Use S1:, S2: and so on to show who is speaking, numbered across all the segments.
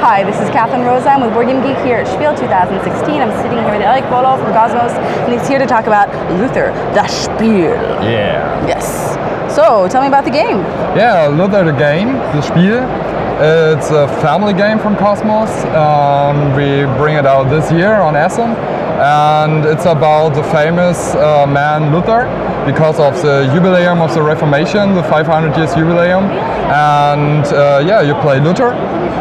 S1: Hi, this is Catherine Rosa. I'm with Board Game Geek here at Spiel 2016. I'm sitting here with Eric Bolo from KOSMOS, and he's here to talk about Luther, the Spiel.
S2: Yeah.
S1: Yes. So, tell me about the game.
S2: Yeah, Luther the game, the Spiel. It's a family game from KOSMOS. We bring it out this year on Essen. And it's about the famous man Luther, because of the jubileum of the Reformation, the 500 years jubileum. And yeah, you play Luther.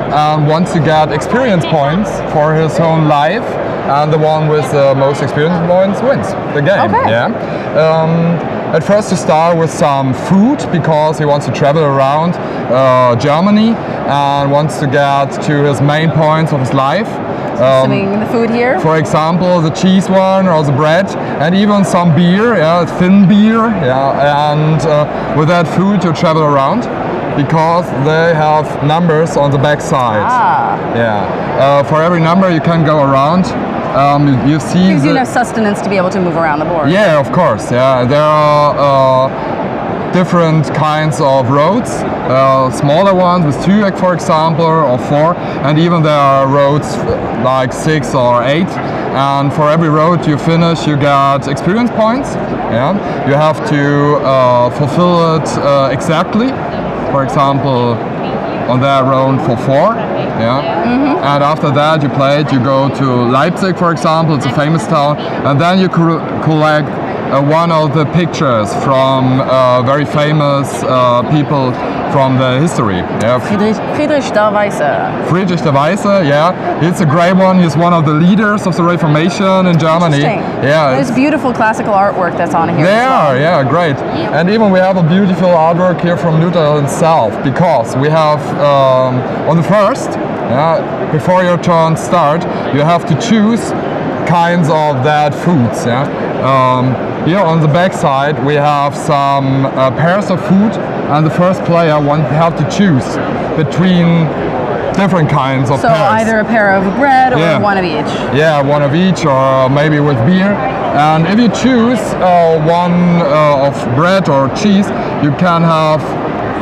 S2: And once you get experience points for his own life, and the one with the most experience points wins the game.
S1: Okay.
S2: Yeah. At first you start with some food, because he wants to travel around Germany and wants to get to his main points of his life.
S1: The food here?
S2: For example, the cheese one or the bread, and even some beer, yeah, thin beer, yeah, and with that food you travel around, because they have numbers on the back side. Yeah. For every number you can go around. You see.
S1: Gives you enough sustenance to be able to move around the board.
S2: Yeah, of course. Yeah, there are different kinds of roads, smaller ones with 2, for example, or 4, and even there are roads like 6 or 8. And for every road you finish, you get experience points. Yeah, you have to fulfill it exactly. For example, on that road for 4. Yeah. And after that you play it, you go to Leipzig, for example, it's a famous town, and then you collect one of the pictures from very famous people from the history. Yeah.
S1: Friedrich der Weiße.
S2: Friedrich der Weiße, yeah. It's a great one. He's one of the leaders of the Reformation in Germany. Yeah.
S1: There's beautiful classical artwork that's on here.
S2: They are, yeah, great. And even we have a beautiful artwork here from Luther himself, because we have on the first, yeah, before your turn start, you have to choose kinds of that foods. Yeah. Here on the back side we have some pairs of food, and the first player have to choose between different kinds of pairs.
S1: So either a pair of bread or one of each.
S2: Yeah, one of each, or maybe with beer. And if you choose one of bread or cheese, you can have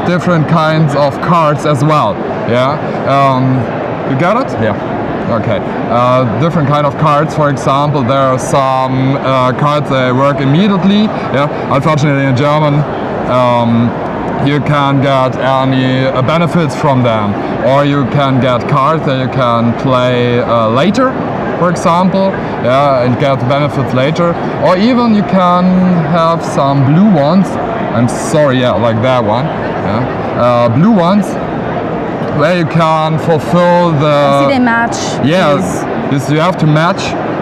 S2: different kinds of cards as well. Yeah. You got it? Yeah. Okay. Different kind of cards. For example, there are some cards that work immediately. Yeah. Unfortunately, in German, you can get any benefits from them, or you can get cards that you can play later, for example, yeah, and get benefits later. Or even you can have some blue ones. I'm sorry, yeah, like that one. Yeah. Blue ones, where you can fulfill the...
S1: I see they match.
S2: Yes, you have to match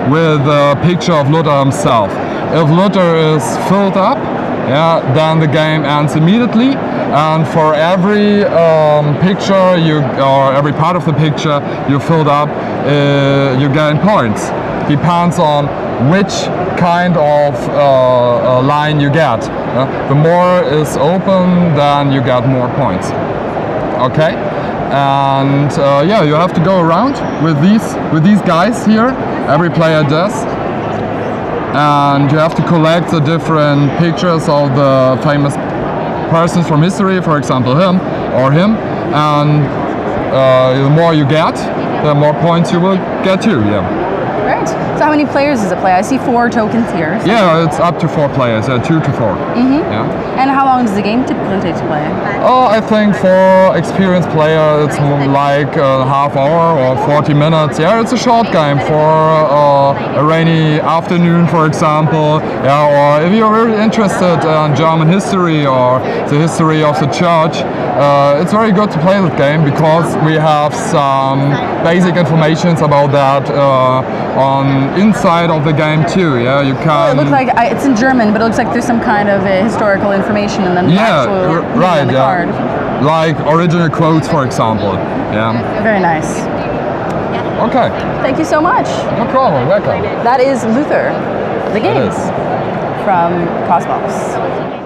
S2: with a picture of Luther himself. If Luther is filled up, yeah, then the game ends immediately. And for every picture or every part of the picture you filled up, you gain points. Depends on which kind of line you get. The more is open, then you get more points. Okay. And yeah, you have to go around with these guys here. Every player does, and you have to collect the different pictures of the famous persons from history, for example, him or him. And the more you get, the more points you will get too. Yeah.
S1: Right. So how many players does it play? I see 4 tokens here. So.
S2: Yeah, it's up to 4 players, 2 to 4. Yeah.
S1: And how long does the game typically take to play?
S2: Oh, I think for experienced player it's more like a half hour or 40 minutes. Yeah, it's a short game for a rainy afternoon, for example. Yeah, or if you're really interested in German history or the history of the church, it's very good to play that game, because we have some basic information about that on inside of the game too. Yeah, you can.
S1: Well, it looks like it's in German, but it looks like there's some kind of historical information in the actual
S2: right,
S1: on the card.
S2: Like original quotes, for example. Yeah.
S1: Very nice.
S2: Okay.
S1: Thank you so much.
S2: No problem. Welcome.
S1: That is Luther, the game
S2: It is.
S1: from KOSMOS.